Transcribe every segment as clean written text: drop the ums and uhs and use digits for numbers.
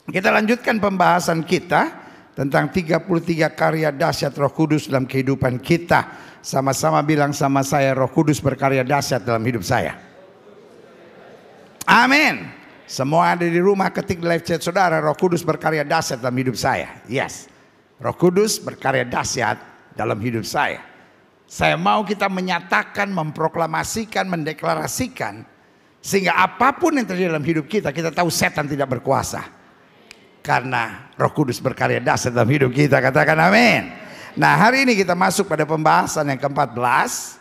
Kita lanjutkan pembahasan kita tentang 33 karya dahsyat Roh Kudus dalam kehidupan kita. Sama-sama bilang sama saya, Roh Kudus berkarya dahsyat dalam hidup saya. Amin. Semua ada di rumah ketik di live chat saudara, Roh Kudus berkarya dahsyat dalam hidup saya. Yes. Roh Kudus berkarya dahsyat dalam hidup saya. Saya mau kita menyatakan, memproklamasikan, mendeklarasikan, sehingga apapun yang terjadi dalam hidup kita, kita tahu setan tidak berkuasa. Karena Roh Kudus berkarya dahsyat dalam hidup kita. Katakan amin. Nah, hari ini kita masuk pada pembahasan yang ke-14.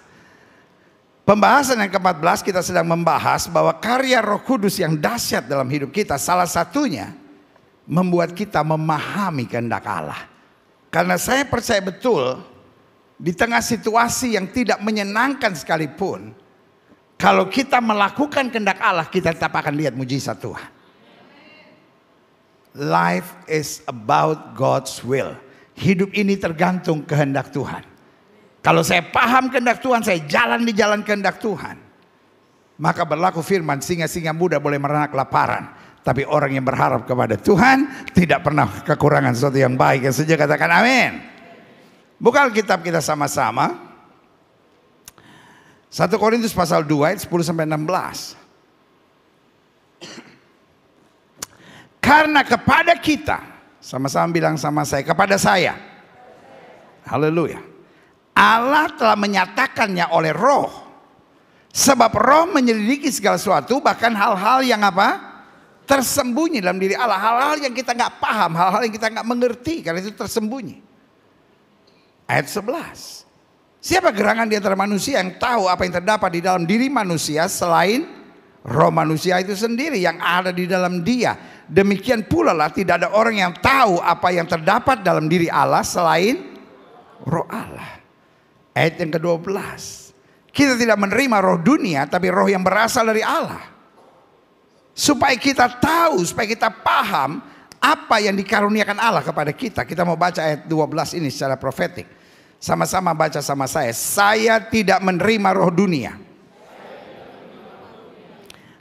Pembahasan yang ke-14 kita sedang membahas bahwa karya Roh Kudus yang dahsyat dalam hidup kita, salah satunya membuat kita memahami kehendak Allah. Karena saya percaya betul, di tengah situasi yang tidak menyenangkan sekalipun, kalau kita melakukan kehendak Allah, kita tetap akan lihat mujizat Tuhan. Life is about God's will. Hidup ini tergantung kehendak Tuhan. Kalau saya paham kehendak Tuhan, saya jalan di jalan kehendak Tuhan, maka berlaku firman, singa-singa muda boleh menernak kelaparan, tapi orang yang berharap kepada Tuhan tidak pernah kekurangan sesuatu yang baik. Yang setuju katakan amin. Buka Alkitab kita sama-sama. 1 Korintus pasal 2 ayat 10-16. Karena kepada kita, sama-sama bilang sama saya, kepada saya, haleluya, Allah telah menyatakannya oleh Roh. Sebab Roh menyelidiki segala sesuatu, bahkan hal-hal yang apa? Tersembunyi dalam diri Allah. Hal-hal yang kita nggak paham, hal-hal yang kita nggak mengerti, karena itu tersembunyi. Ayat 11. Siapa gerangan di antara manusia yang tahu apa yang terdapat di dalam diri manusia selain roh manusia itu sendiri yang ada di dalam dia? Demikian pula lah tidak ada orang yang tahu apa yang terdapat dalam diri Allah selain roh Allah. Ayat yang ke-12. Kita tidak menerima roh dunia, tapi roh yang berasal dari Allah. Supaya kita tahu, supaya kita paham apa yang dikaruniakan Allah kepada kita. Kita mau baca ayat 12 ini secara profetik. Sama-sama baca sama saya. Saya tidak menerima roh dunia,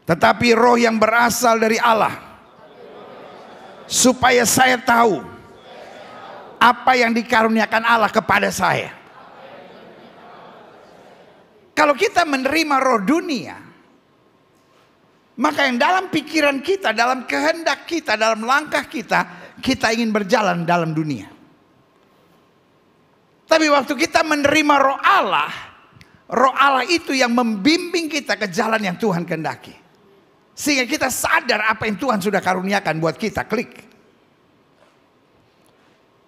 tetapi roh yang berasal dari Allah, supaya saya tahu apa yang dikaruniakan Allah kepada saya. Kalau kita menerima roh dunia, maka yang dalam pikiran kita, dalam kehendak kita, dalam langkah kita, kita ingin berjalan dalam dunia. Tapi waktu kita menerima roh Allah itu yang membimbing kita ke jalan yang Tuhan kehendaki. Sehingga kita sadar apa yang Tuhan sudah karuniakan buat kita. Klik.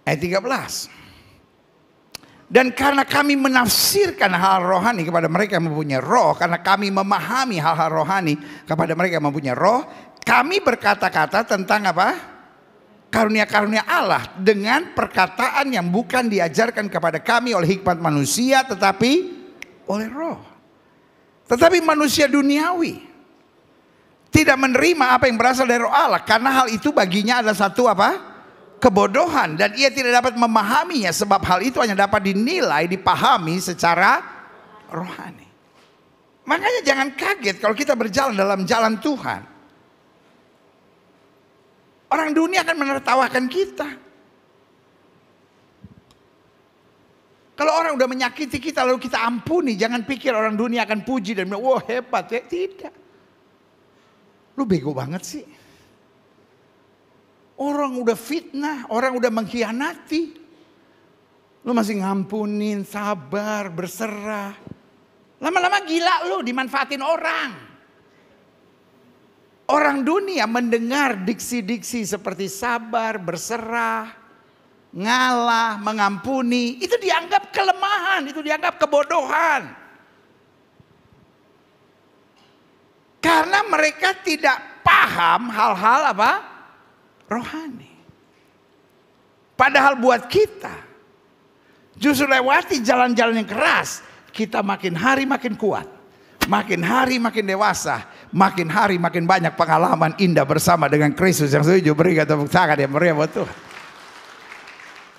Ayat 13. Dan karena kami menafsirkan hal rohani kepada mereka yang mempunyai roh, karena kami memahami hal-hal rohani kepada mereka yang mempunyai roh, kami berkata-kata tentang apa? Karunia-karunia Allah dengan perkataan yang bukan diajarkan kepada kami oleh hikmat manusia, tetapi oleh roh. Tetapi manusia duniawi tidak menerima apa yang berasal dari roh Allah, karena hal itu baginya adalah satu apa? Kebodohan, dan ia tidak dapat memahaminya, sebab hal itu hanya dapat dinilai, dipahami secara rohani. Makanya jangan kaget kalau kita berjalan dalam jalan Tuhan. Orang dunia akan menertawakan kita. Kalau orang udah menyakiti kita lalu kita ampuni, jangan pikir orang dunia akan puji dan bilang, wah hebat ya. Tidak. Lu bego banget sih. Orang udah fitnah, orang udah mengkhianati, lu masih ngampunin, sabar, berserah. Lama-lama gila lu, dimanfaatin orang. Orang dunia mendengar diksi-diksi seperti sabar, berserah, ngalah, mengampuni, itu dianggap kelemahan, itu dianggap kebodohan. Karena mereka tidak paham hal-hal apa? Rohani. Padahal buat kita, justru lewati jalan-jalan yang keras, kita makin hari makin kuat, makin hari makin dewasa, makin hari makin banyak pengalaman indah bersama dengan Kristus. Yang setuju berikan tepuk tangan yang meriah buat Tuhan.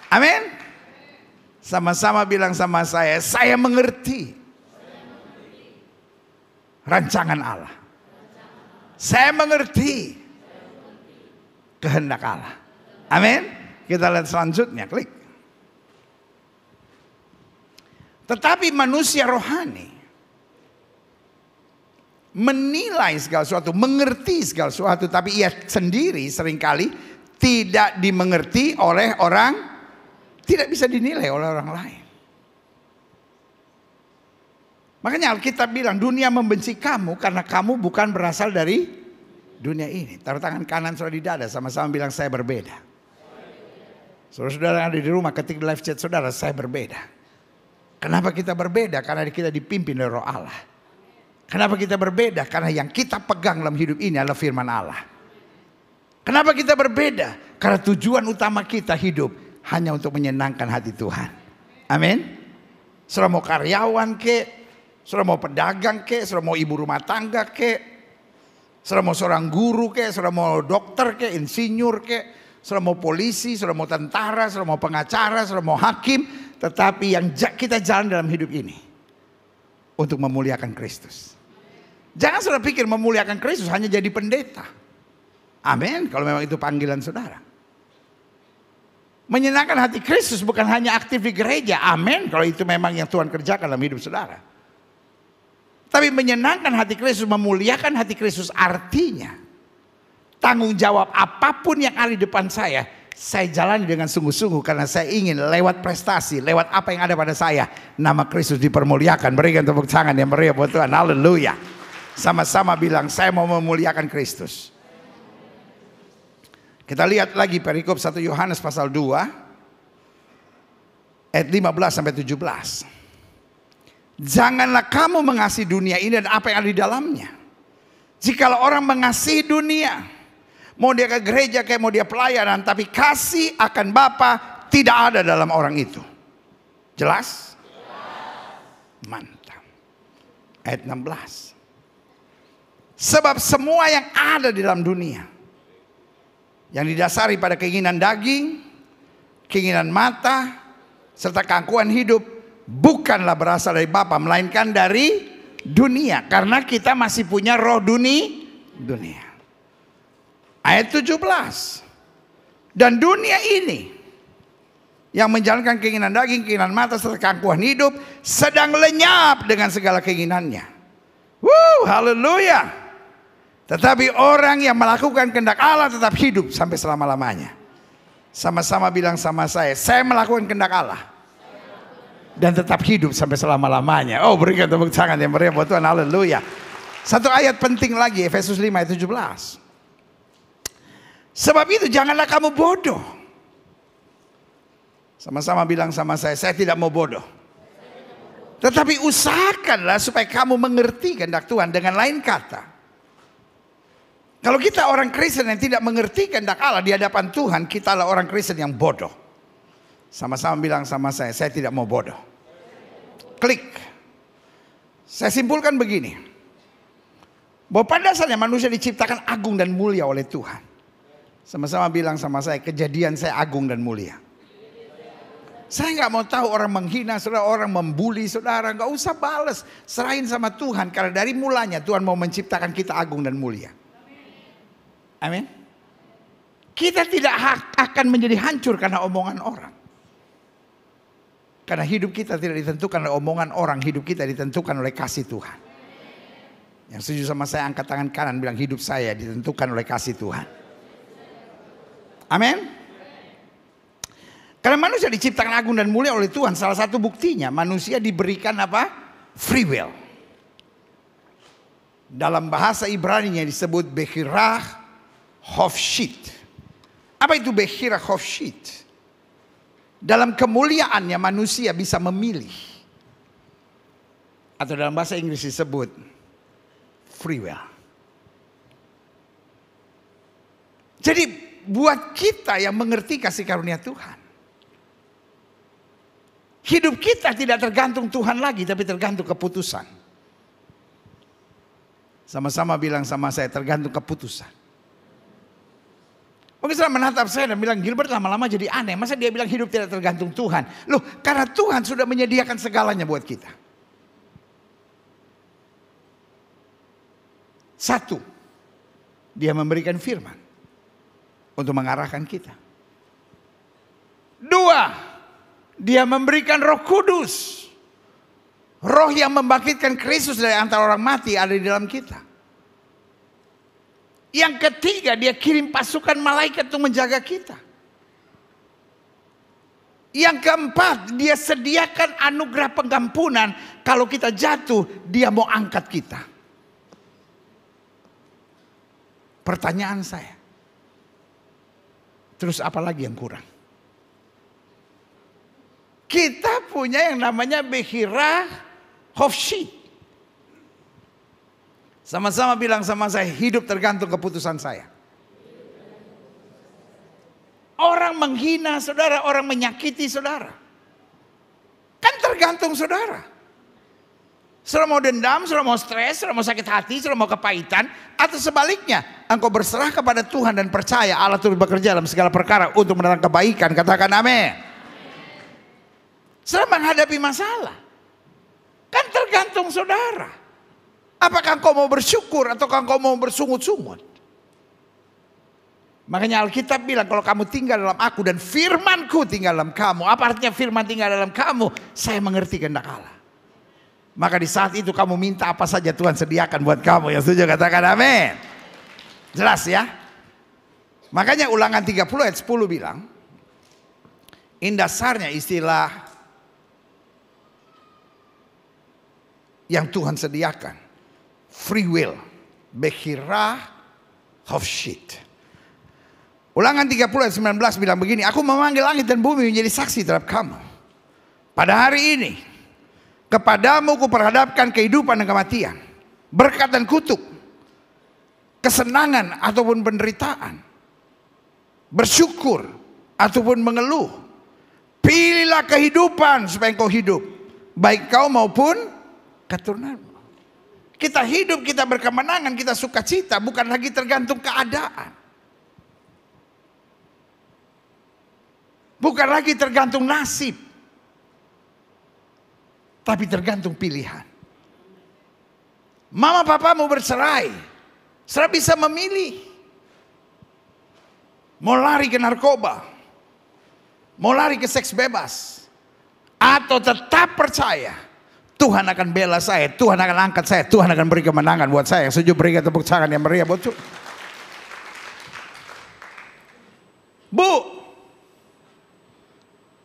Amin. Sama-sama bilang sama saya mengerti rancangan Allah. Saya mengerti kehendak Allah. Amin. Kita lihat selanjutnya, klik. Tetapi manusia rohani menilai segala sesuatu, mengerti segala sesuatu, tapi ia sendiri seringkali tidak dimengerti oleh orang, tidak bisa dinilai oleh orang lain. Makanya Alkitab bilang dunia membenci kamu karena kamu bukan berasal dari dunia ini. Taruh tangan kanan saudara di dada, sama-sama bilang saya berbeda. Saudara-saudara yang ada di rumah ketik di live chat saudara, saya berbeda. Kenapa kita berbeda? Karena kita dipimpin oleh Roh Allah. Kenapa kita berbeda? Karena yang kita pegang dalam hidup ini adalah firman Allah. Kenapa kita berbeda? Karena tujuan utama kita hidup hanya untuk menyenangkan hati Tuhan. Amin. Saudara mau karyawan kek, saudara mau pedagang kek, saudara mau ibu rumah tangga kek, saudara mau seorang guru kek, saudara mau dokter kek, insinyur kek, saudara mau polisi, saudara mau tentara, saudara mau pengacara, saudara mau hakim. Tetapi yang kita jalan dalam hidup ini untuk memuliakan Kristus. Jangan saudara pikir memuliakan Kristus hanya jadi pendeta. Amin. Kalau memang itu panggilan saudara. Menyenangkan hati Kristus bukan hanya aktif di gereja. Amin. Kalau itu memang yang Tuhan kerjakan dalam hidup saudara. Tapi menyenangkan hati Kristus, memuliakan hati Kristus artinya tanggung jawab apapun yang ada di depan saya jalani dengan sungguh-sungguh karena saya ingin lewat prestasi, lewat apa yang ada pada saya, nama Kristus dipermuliakan. Berikan tepuk tangan yang meriah buat Tuhan. Haleluya. Sama-sama bilang saya mau memuliakan Kristus. Kita lihat lagi perikop 1 Yohanes pasal 2 ayat 15 sampai 17. Janganlah kamu mengasihi dunia ini dan apa yang ada di dalamnya. Jikalau orang mengasihi dunia, mau dia ke gereja kayak mau dia pelayanan, tapi kasih akan Bapa tidak ada dalam orang itu. Jelas? Mantap. Ayat 16. Sebab semua yang ada di dalam dunia, yang didasari pada keinginan daging, keinginan mata, serta keangkuhan hidup, bukanlah berasal dari Bapa, melainkan dari dunia. Karena kita masih punya roh dunia. Ayat 17. Dan dunia ini yang menjalankan keinginan daging, keinginan mata, serta keangkuhan hidup sedang lenyap dengan segala keinginannya. Haleluya. Tetapi orang yang melakukan kehendak Allah tetap hidup sampai selama-lamanya. Sama-sama bilang sama saya melakukan kehendak Allah dan tetap hidup sampai selama-lamanya. Oh, berikan tepuk tangan yang meriah buat Tuhan. Haleluya. Satu ayat penting lagi, Efesus 5 ayat 17. Sebab itu janganlah kamu bodoh. Sama-sama bilang sama saya tidak mau bodoh. Tetapi usahakanlah supaya kamu mengerti kehendak Tuhan. Dengan lain kata, kalau kita orang Kristen yang tidak mengerti kehendak Allah di hadapan Tuhan, kita adalah orang Kristen yang bodoh. Sama-sama bilang sama saya tidak mau bodoh. Klik. Saya simpulkan begini, bahwa pada dasarnya manusia diciptakan agung dan mulia oleh Tuhan. Sama-sama bilang sama saya, kejadian saya agung dan mulia. Saya nggak mau tahu orang menghina saudara, orang membuli saudara, nggak usah balas, serahin sama Tuhan. Karena dari mulanya Tuhan mau menciptakan kita agung dan mulia. Amin. Kita tidak akan menjadi hancur karena omongan orang. Karena hidup kita tidak ditentukan oleh omongan orang, hidup kita ditentukan oleh kasih Tuhan. Yang setuju sama saya angkat tangan kanan bilang hidup saya ditentukan oleh kasih Tuhan. Amin. Karena manusia diciptakan agung dan mulia oleh Tuhan. Salah satu buktinya manusia diberikan apa? Free will. Dalam bahasa Ibrani disebut Bechirah Hofshit. Apa itu Bechirah Hofshit? Dalam kemuliaannya manusia bisa memilih. Atau dalam bahasa Inggris disebut free will. Jadi buat kita yang mengerti kasih karunia Tuhan, hidup kita tidak tergantung Tuhan lagi, tapi tergantung keputusan. Sama-sama bilang sama saya, tergantung keputusan. Mungkin saudara menatap saya dan bilang, Gilbert lama-lama jadi aneh. Masa dia bilang hidup tidak tergantung Tuhan? Loh, karena Tuhan sudah menyediakan segalanya buat kita. Satu, dia memberikan firman. untuk mengarahkan kita. 2, dia memberikan Roh Kudus. Roh yang membangkitkan Kristus dari antara orang mati ada di dalam kita. Yang ketiga, dia kirim pasukan malaikat untuk menjaga kita. Yang keempat, dia sediakan anugerah pengampunan. Kalau kita jatuh, dia mau angkat kita. Pertanyaan saya, terus apa lagi yang kurang? Kita punya yang namanya Bechira Hofshit. Sama-sama bilang sama saya, hidup tergantung keputusan saya. Orang menghina saudara, orang menyakiti saudara, kan tergantung saudara. Saudara mau dendam, saudara mau stres, saudara mau sakit hati, saudara mau kepahitan, atau sebaliknya, engkau berserah kepada Tuhan dan percaya Allah turut bekerja dalam segala perkara untuk mendatangkan kebaikan. Katakan amin. Saudara menghadapi masalah, kan tergantung saudara. Apakah engkau mau bersyukur atau engkau mau bersungut-sungut? Makanya Alkitab bilang, kalau kamu tinggal dalam aku dan firmanku tinggal dalam kamu. Apa artinya firman tinggal dalam kamu? Saya mengerti kehendak Allah. Maka di saat itu kamu minta apa saja Tuhan sediakan buat kamu. Yang setuju katakan amin. Jelas ya. Makanya Ulangan 30 ayat 10 bilang, dasarnya istilah yang Tuhan sediakan, free will, Bechira Hofshit. Ulangan 30 ayat 19 bilang begini, aku memanggil langit dan bumi menjadi saksi terhadap kamu. Pada hari ini, kepadamu kuperhadapkan kehidupan dan kematian, berkat dan kutuk, kesenangan ataupun penderitaan, bersyukur ataupun mengeluh. Pilihlah kehidupan supaya engkau hidup, baik kau maupun keturunanmu. Kita hidup, kita berkemenangan, kita sukacita, bukan lagi tergantung keadaan. Bukan lagi tergantung nasib, tapi tergantung pilihan. Mama papa mau bercerai, saudara bisa memilih. Mau lari ke narkoba, mau lari ke seks bebas, atau tetap percaya Tuhan akan bela saya, Tuhan akan angkat saya, Tuhan akan beri kemenangan buat saya. Yang setuju berikan tepuk tangan yang meriah buat Tuhan. Bu,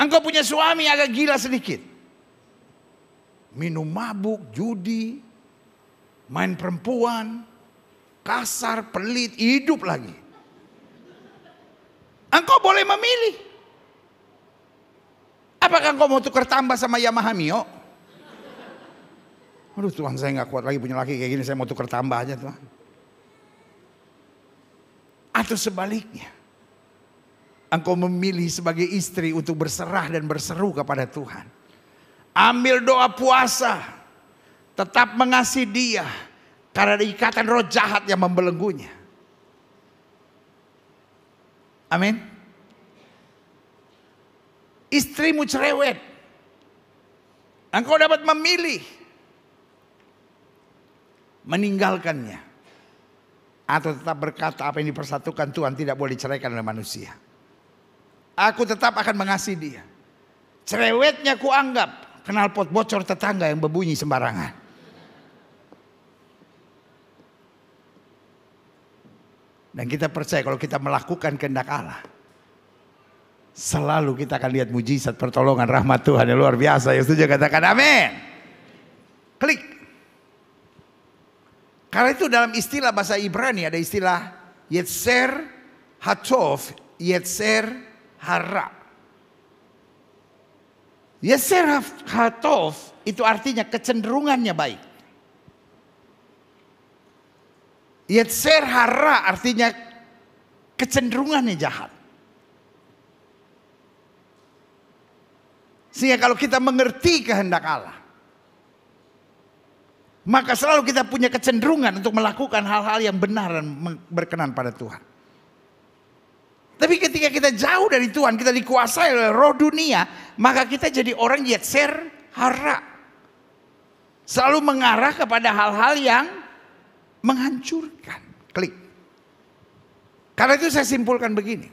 engkau punya suami agak gila sedikit, minum mabuk, judi, main perempuan, kasar, pelit, hidup lagi. Engkau boleh memilih. Apakah engkau mau tukar tambah sama Yamaha Mio? Aduh Tuhan, saya nggak kuat lagi punya laki kayak gini, saya mau tukar tambah aja Tuhan. Atau sebaliknya, engkau memilih sebagai istri untuk berserah dan berseru kepada Tuhan. Ambil doa puasa, tetap mengasihi dia karena ada ikatan roh jahat yang membelenggunya. Amin. Istrimu cerewet, engkau dapat memilih meninggalkannya atau tetap berkata apa yang dipersatukan Tuhan tidak boleh diceraikan oleh manusia. Aku tetap akan mengasihi dia. Cerewetnya kuanggap knalpot bocor tetangga yang berbunyi sembarangan. Dan kita percaya kalau kita melakukan kehendak Allah, selalu kita akan lihat mujizat, pertolongan, rahmat Tuhan yang luar biasa. Yang setuju katakan amin. Klik. Karena itu dalam istilah bahasa Ibrani ada istilah Yetzer Hatov, Yetzer Hara. Yetzer Hatov itu artinya kecenderungannya baik. Yetzer Hara artinya kecenderungannya jahat. Sehingga kalau kita mengerti kehendak Allah, maka selalu kita punya kecenderungan untuk melakukan hal-hal yang benar dan berkenan pada Tuhan. Tapi ketika kita jauh dari Tuhan, kita dikuasai oleh roh dunia, maka kita jadi orang Yetzer Hara. Selalu mengarah kepada hal-hal yang menghancurkan. Klik. Karena itu saya simpulkan begini.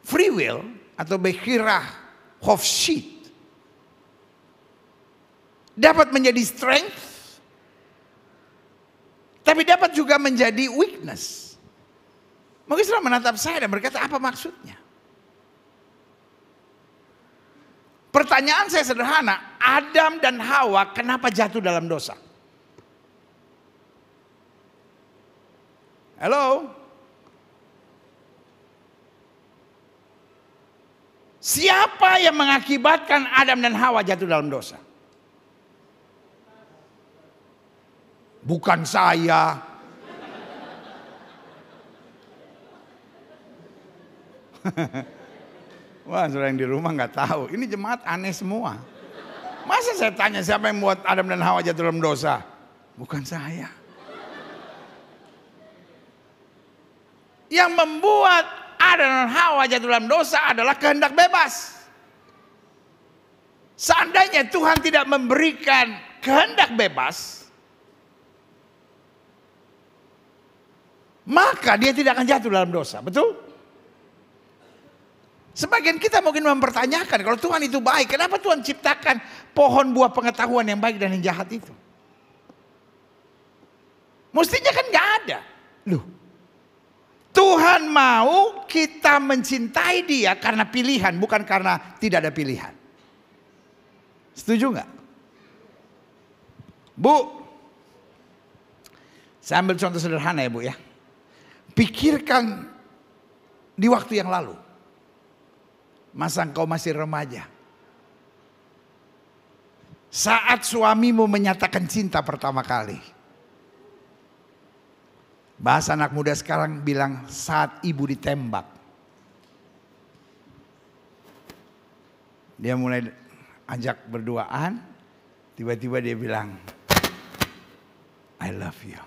Free will atau Bechira Hofschied dapat menjadi strength, tapi dapat juga menjadi weakness. Mungkin saudara menatap saya dan berkata, apa maksudnya? Pertanyaan saya sederhana, Adam dan Hawa kenapa jatuh dalam dosa? Halo? Siapa yang mengakibatkan Adam dan Hawa jatuh dalam dosa? Bukan saya. Wah, saudara yang di rumah nggak tahu. Ini jemaat aneh semua. Masa saya tanya siapa yang membuat Adam dan Hawa jatuh dalam dosa? Bukan saya. Yang membuat Adam dan Hawa jatuh dalam dosa adalah kehendak bebas. Seandainya Tuhan tidak memberikan kehendak bebas, maka dia tidak akan jatuh dalam dosa. Betul? Sebagian kita mungkin mempertanyakan, kalau Tuhan itu baik, kenapa Tuhan ciptakan pohon buah pengetahuan yang baik dan yang jahat itu? Mestinya kan gak ada. Loh, Tuhan mau kita mencintai dia karena pilihan, bukan karena tidak ada pilihan. Setuju nggak? Bu, saya ambil contoh sederhana ya Bu ya. Pikirkan di waktu yang lalu. Masa engkau masih remaja. Saat suamimu menyatakan cinta pertama kali. Bahasa anak muda sekarang bilang saat ibu ditembak. Dia mulai ajak berduaan. Tiba-tiba dia bilang, I love you.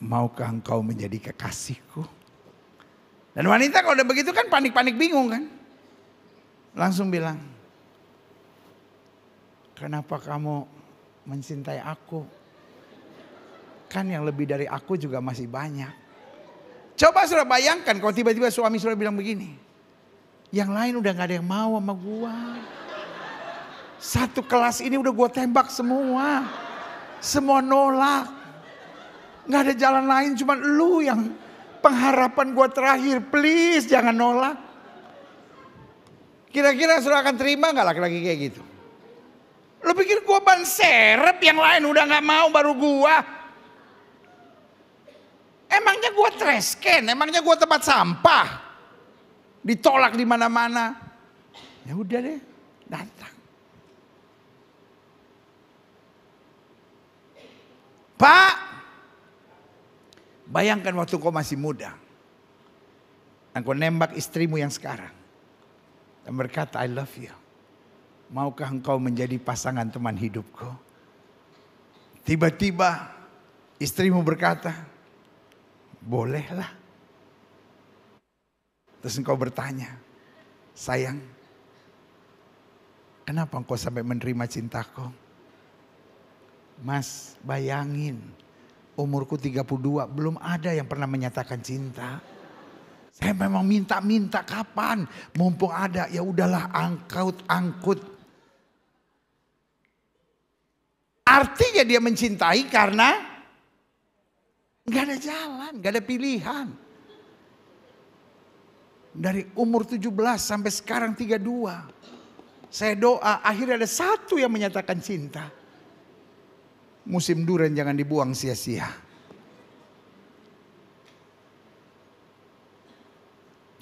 Maukah engkau menjadi kekasihku? Dan wanita kalau udah begitu kan panik-panik bingung kan. Langsung bilang, kenapa kamu mencintai aku? Kan yang lebih dari aku juga masih banyak. Coba saudara bayangkan kalau tiba-tiba suami saudara bilang begini. Yang lain udah gak ada yang mau sama gua. Satu kelas ini udah gua tembak semua. Semua nolak. Gak ada jalan lain, cuma lu yang pengharapan gua terakhir. Please jangan nolak. Kira-kira saudara akan terima gak laki-laki kayak gitu? Lu pikir gua ban serep, yang lain udah gak mau baru gua? Emangnya gue trash can? Emangnya gue tempat sampah? Ditolak di mana-mana. Ya udah deh, datang. Pak, bayangkan waktu kau masih muda. Engkau nembak istrimu yang sekarang. Dan berkata, I love you. Maukah engkau menjadi pasangan teman hidupku? Tiba-tiba istrimu berkata, bolehlah. Terus engkau bertanya, sayang, kenapa engkau sampai menerima cintaku? Mas, bayangin, umurku 32, belum ada yang pernah menyatakan cinta. Saya memang minta-minta kapan, mumpung ada, ya udahlah angkut. Artinya dia mencintai karena gak ada jalan, gak ada pilihan. Dari umur 17 sampai sekarang 32. Saya doa akhirnya ada satu yang menyatakan cinta. Musim durian jangan dibuang sia-sia.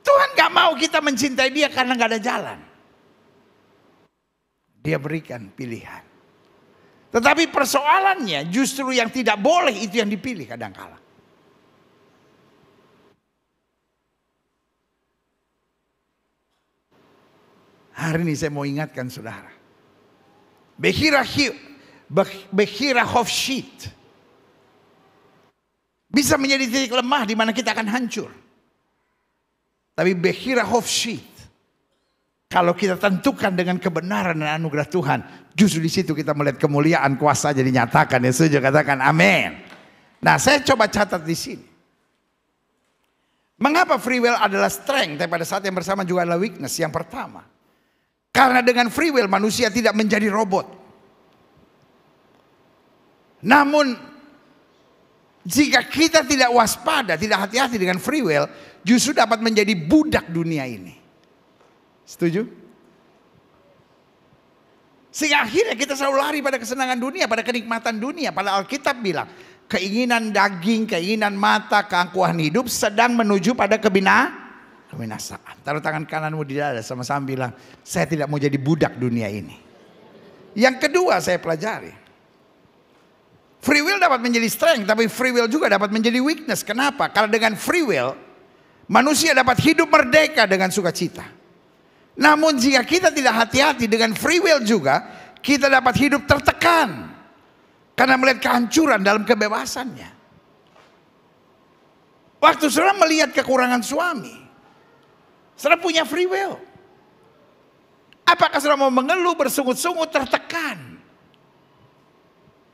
Tuhan gak mau kita mencintai dia karena gak ada jalan. Dia berikan pilihan. Tetapi persoalannya justru yang tidak boleh itu yang dipilih kadangkala. Hari ini saya mau ingatkan saudara. Bechira Hofschied bisa menjadi titik lemah di mana kita akan hancur. Tapi Bechira Hofschied, kalau kita tentukan dengan kebenaran dan anugerah Tuhan, justru di situ kita melihat kemuliaan kuasa jadi nyatakan. Ya setuju, katakan amin. Nah, saya coba catat di sini. Mengapa free will adalah strength, tapi pada saat yang bersama juga adalah weakness? Yang pertama, karena dengan free will manusia tidak menjadi robot. Namun jika kita tidak waspada, tidak hati-hati dengan free will, justru dapat menjadi budak dunia ini. Setuju? Sehingga akhirnya kita selalu lari pada kesenangan dunia, pada kenikmatan dunia. Pada Alkitab bilang, keinginan daging, keinginan mata, keangkuhan hidup sedang menuju pada kebinasaan. Taruh tangan kananmu di dada, sama-sama bilang, saya tidak mau jadi budak dunia ini. Yang kedua saya pelajari, free will dapat menjadi strength, tapi free will juga dapat menjadi weakness. Kenapa? Karena dengan free will, manusia dapat hidup merdeka dengan sukacita. Namun jika kita tidak hati-hati dengan free will juga, kita dapat hidup tertekan. Karena melihat kehancuran dalam kebebasannya. Waktu saudara melihat kekurangan suami, saudara punya free will. Apakah saudara mau mengeluh, bersungut-sungut, tertekan?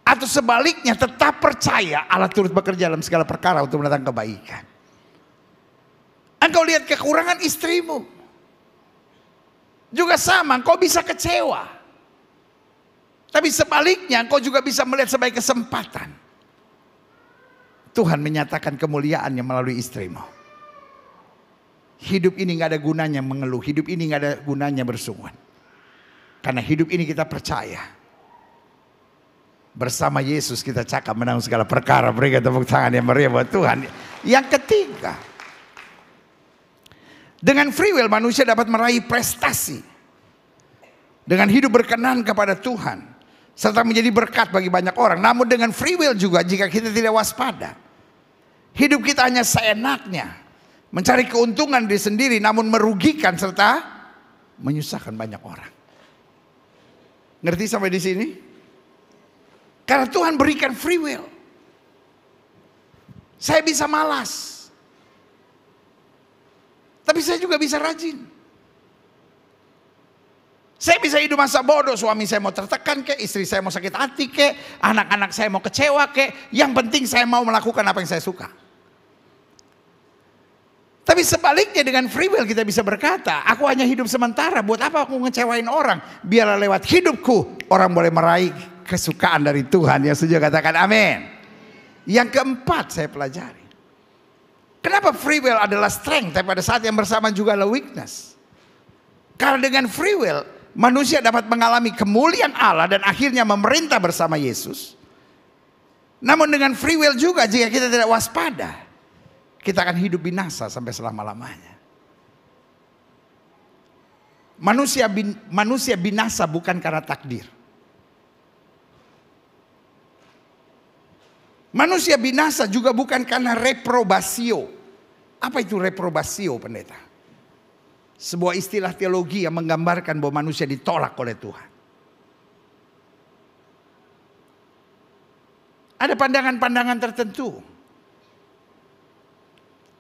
Atau sebaliknya tetap percaya Allah turut bekerja dalam segala perkara untuk mendatangkan kebaikan. Engkau lihat kekurangan istrimu, juga sama, engkau bisa kecewa. Tapi sebaliknya engkau juga bisa melihat sebagai kesempatan. Tuhan menyatakan kemuliaannya melalui istrimu. Hidup ini gak ada gunanya mengeluh. Hidup ini gak ada gunanya bersungut. Karena hidup ini kita percaya, bersama Yesus kita cakap menang segala perkara. Berikan tepuk tangan yang meriah buat Tuhan. Yang ketiga, dengan free will manusia dapat meraih prestasi. Dengan hidup berkenan kepada Tuhan. Serta menjadi berkat bagi banyak orang. Namun dengan free will juga jika kita tidak waspada, hidup kita hanya seenaknya. Mencari keuntungan diri sendiri namun merugikan serta menyusahkan banyak orang. Ngerti sampai di sini? Karena Tuhan berikan free will. Saya bisa malas, tapi saya juga bisa rajin. Saya bisa hidup masa bodoh, suami saya mau tertekan ke, istri saya mau sakit hati ke, anak-anak saya mau kecewa ke. Yang penting saya mau melakukan apa yang saya suka. Tapi sebaliknya dengan free will kita bisa berkata, aku hanya hidup sementara, buat apa aku ngecewain orang? Biarlah lewat hidupku orang boleh meraih kesukaan dari Tuhan. Yang setuju katakan amin. Yang keempat saya pelajari, kenapa free will adalah strength, tapi pada saat yang bersama juga adalah weakness. Karena dengan free will manusia dapat mengalami kemuliaan Allah dan akhirnya memerintah bersama Yesus. Namun dengan free will juga jika kita tidak waspada, kita akan hidup binasa sampai selama-lamanya. Manusia binasa bukan karena takdir. Manusia binasa juga bukan karena reprobasio. Apa itu reprobasio, pendeta? Sebuah istilah teologi yang menggambarkan bahwa manusia ditolak oleh Tuhan. Ada pandangan-pandangan tertentu.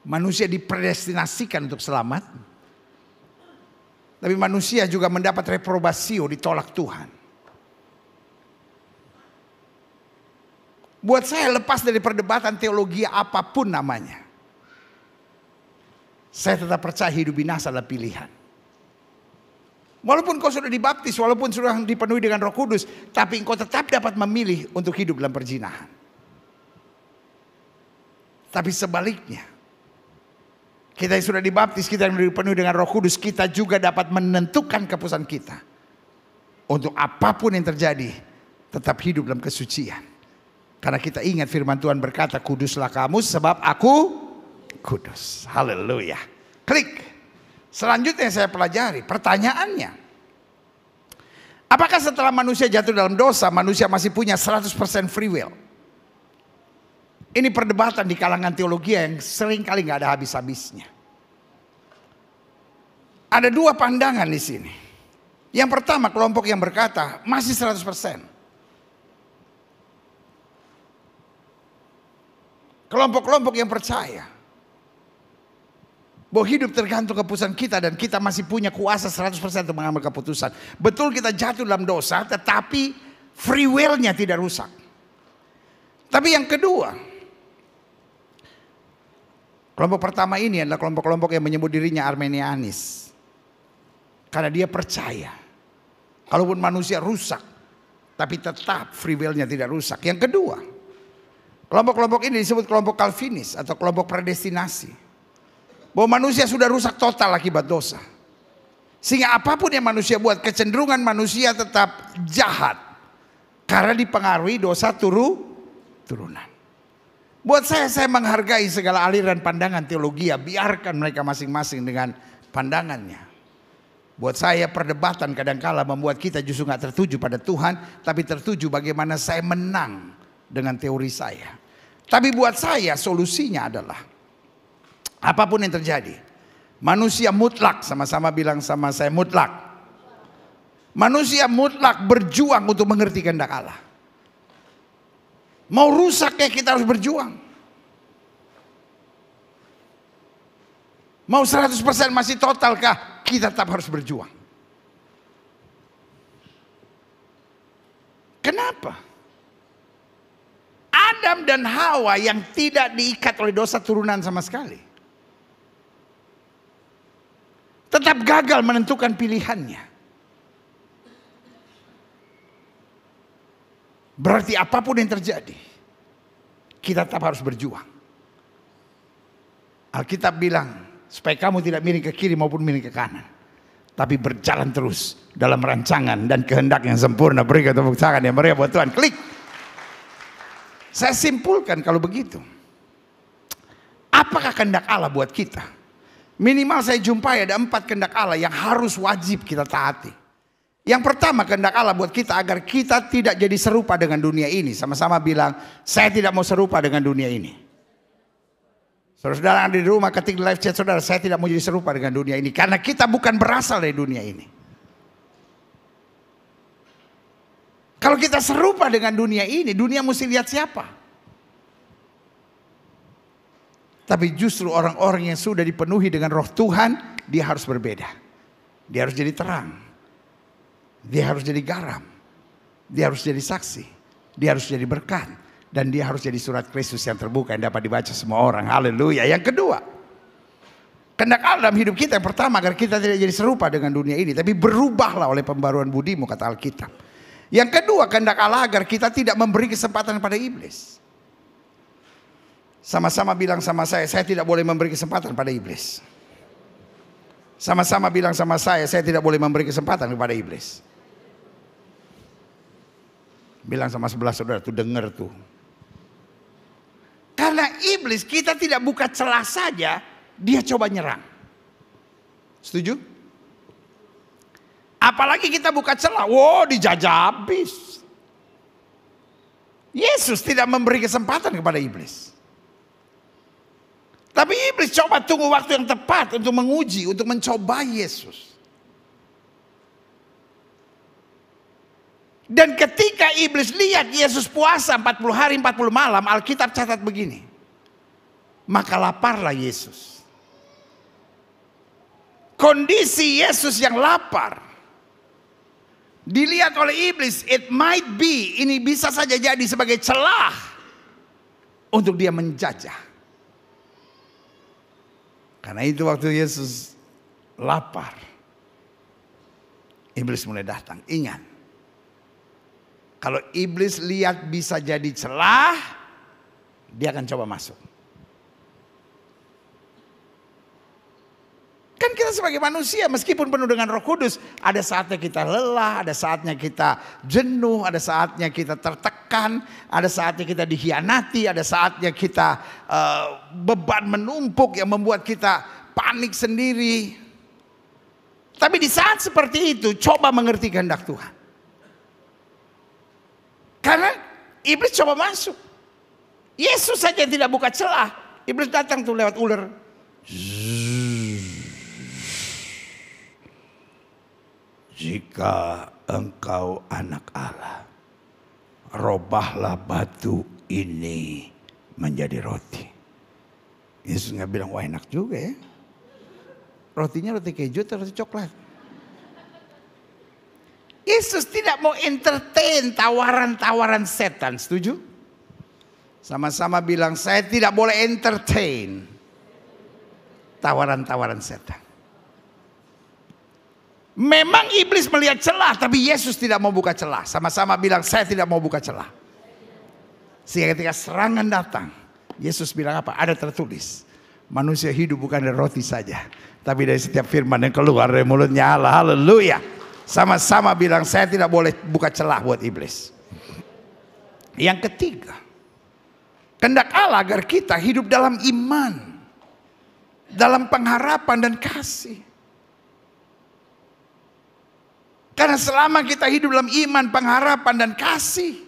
Manusia dipredestinasikan untuk selamat. Tapi manusia juga mendapat reprobasio, ditolak Tuhan. Buat saya lepas dari perdebatan teologi apapun namanya, saya tetap percaya hidup binasa adalah pilihan. Walaupun kau sudah dibaptis, walaupun sudah dipenuhi dengan Roh Kudus, tapi engkau tetap dapat memilih untuk hidup dalam perzinahan. Tapi sebaliknya, kita yang sudah dibaptis, kita yang dipenuhi dengan Roh Kudus, kita juga dapat menentukan keputusan kita. Untuk apapun yang terjadi, tetap hidup dalam kesucian. Karena kita ingat firman Tuhan berkata, kuduslah kamu sebab aku kudus. Haleluya. Klik. Selanjutnya saya pelajari pertanyaannya. Apakah setelah manusia jatuh dalam dosa, manusia masih punya 100% free will? Ini perdebatan di kalangan teologi yang sering kali gak ada habis-habisnya. Ada dua pandangan di sini. Yang pertama, kelompok yang berkata masih 100%. Kelompok-kelompok yang percaya bahwa hidup tergantung keputusan kita dan kita masih punya kuasa 100% untuk mengambil keputusan. Betul kita jatuh dalam dosa, tetapi free will-nya tidak rusak. Tapi yang kedua, Kelompok pertama ini adalah kelompok-kelompok yang menyebut dirinya Arminianis. Karena dia percaya, kalaupun manusia rusak, tapi tetap free will-nya tidak rusak. Yang kedua, kelompok-kelompok ini disebut kelompok Calvinis atau kelompok predestinasi. Bahwa manusia sudah rusak total akibat dosa. Sehingga apapun yang manusia buat, kecenderungan manusia tetap jahat. Karena dipengaruhi dosa turunan. Buat saya menghargai segala aliran pandangan teologi. Biarkan mereka masing-masing dengan pandangannya. Buat saya perdebatan kadangkala membuat kita justru gak tertuju pada Tuhan. Tapi tertuju bagaimana saya menang dengan teori saya. Tapi buat saya solusinya adalah apapun yang terjadi, manusia mutlak, sama-sama bilang sama saya mutlak. Manusia mutlak berjuang untuk mengerti kehendak Allah. Mau rusak ya kita harus berjuang. Mau 100% masih totalkah, kita tetap harus berjuang. Kenapa? Adam dan Hawa yang tidak diikat oleh dosa turunan sama sekali, tetap gagal menentukan pilihannya. Berarti apapun yang terjadi, kita tetap harus berjuang. Alkitab bilang, supaya kamu tidak miring ke kiri maupun miring ke kanan, tapi berjalan terus dalam rancangan dan kehendak yang sempurna. Berikan tepuk tangan yang meriah buat Tuhan. Klik. Saya simpulkan kalau begitu, apakah kehendak Allah buat kita? Minimal saya jumpai ada 4 kehendak Allah yang harus wajib kita taati. Yang pertama, kehendak Allah buat kita agar kita tidak jadi serupa dengan dunia ini. Sama-sama bilang, saya tidak mau serupa dengan dunia ini. Saudara-saudara di rumah ketik di live chat saudara, saya tidak mau jadi serupa dengan dunia ini. Karena kita bukan berasal dari dunia ini. Kalau kita serupa dengan dunia ini, dunia mesti lihat siapa? Tapi justru orang-orang yang sudah dipenuhi dengan roh Tuhan, dia harus berbeda. Dia harus jadi terang. Dia harus jadi garam. Dia harus jadi saksi. Dia harus jadi berkat. Dan dia harus jadi surat Kristus yang terbuka yang dapat dibaca semua orang. Haleluya. Yang kedua, kehendak Allah dalam hidup kita yang pertama agar kita tidak jadi serupa dengan dunia ini, tapi berubahlah oleh pembaruan budimu, kata Alkitab. Yang kedua, kehendak Allah agar kita tidak memberi kesempatan pada iblis. Sama-sama bilang sama saya tidak boleh memberi kesempatan pada iblis. Sama-sama bilang sama saya tidak boleh memberi kesempatan kepada iblis. Bilang sama sebelah saudara tuh, denger tuh. Karena iblis kita tidak buka celah saja, dia coba nyerang. Setuju? Apalagi kita buka celah, wow, dijajah habis. Yesus tidak memberi kesempatan kepada iblis. Tapi iblis coba tunggu waktu yang tepat untuk menguji, untuk mencoba Yesus. Dan ketika iblis lihat Yesus puasa 40 hari 40 malam, Alkitab catat begini. Maka laparlah Yesus. Kondisi Yesus yang lapar dilihat oleh iblis, it might be, ini bisa saja jadi sebagai celah untuk dia menjajah. Karena itu waktu Yesus lapar, iblis mulai datang. Ingat, kalau iblis lihat bisa jadi celah, dia akan coba masuk. Kan kita sebagai manusia meskipun penuh dengan Roh Kudus, ada saatnya kita lelah, ada saatnya kita jenuh, ada saatnya kita tertekan, ada saatnya kita dikhianati, ada saatnya kita beban menumpuk yang membuat kita panik sendiri. Tapi di saat seperti itu coba mengerti kehendak Tuhan. Karena iblis coba masuk. Yesus saja yang tidak buka celah, iblis datang tuh lewat ular. Jika engkau anak Allah, robahlah batu ini menjadi roti. Yesus nggak bilang, wah enak juga ya. Rotinya roti keju atau roti coklat? Yesus tidak mau entertain tawaran-tawaran setan, setuju? Sama-sama bilang, saya tidak boleh entertain tawaran-tawaran setan. Memang iblis melihat celah, tapi Yesus tidak mau buka celah. Sama-sama bilang, saya tidak mau buka celah. Sehingga ketika serangan datang, Yesus bilang apa? Ada tertulis, manusia hidup bukan dari roti saja, tapi dari setiap firman yang keluar dari mulutnya Allah. Haleluya. Sama-sama bilang, saya tidak boleh buka celah buat iblis. Yang ketiga, kehendak Allah agar kita hidup dalam iman, dalam pengharapan dan kasih. Karena selama kita hidup dalam iman, pengharapan dan kasih,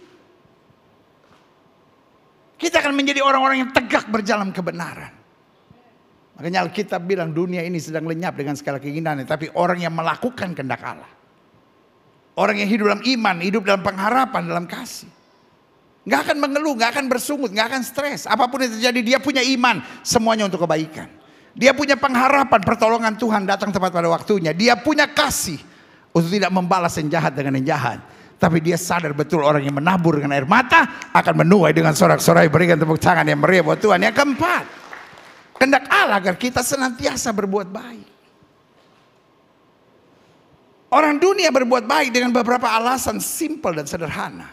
kita akan menjadi orang-orang yang tegak berjalan kebenaran. Makanya Alkitab bilang dunia ini sedang lenyap dengan segala keinginannya, tapi orang yang melakukan kehendak Allah, orang yang hidup dalam iman, hidup dalam pengharapan, dalam kasih, nggak akan mengeluh, nggak akan bersungut, nggak akan stres. Apapun yang terjadi, dia punya iman, semuanya untuk kebaikan. Dia punya pengharapan, pertolongan Tuhan datang tepat pada waktunya. Dia punya kasih untuk tidak membalas yang jahat dengan yang jahat. Tapi dia sadar betul orang yang menabur dengan air mata akan menuai dengan sorak-sorai. Berikan tepuk tangan yang meriah buat Tuhan. Yang keempat, kehendak Allah agar kita senantiasa berbuat baik. Orang dunia berbuat baik dengan beberapa alasan simpel dan sederhana.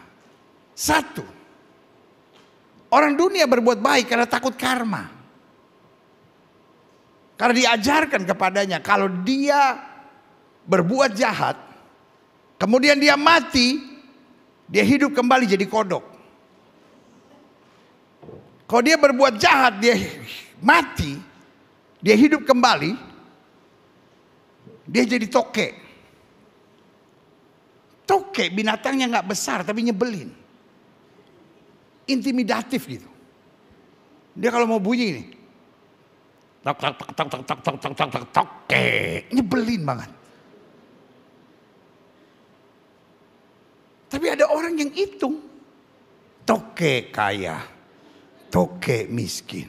Satu, orang dunia berbuat baik karena takut karma. Karena diajarkan kepadanya kalau dia berbuat jahat, kemudian dia mati, dia hidup kembali jadi kodok. Kalau dia berbuat jahat, dia mati, dia hidup kembali, dia jadi toke. Toke binatangnya nggak besar tapi nyebelin, intimidatif gitu. Dia kalau mau bunyi ini, tok tok tok tok tok tok tok tok tok toke, nyebelin banget. Tapi ada orang yang hitung, toke kaya, toke miskin.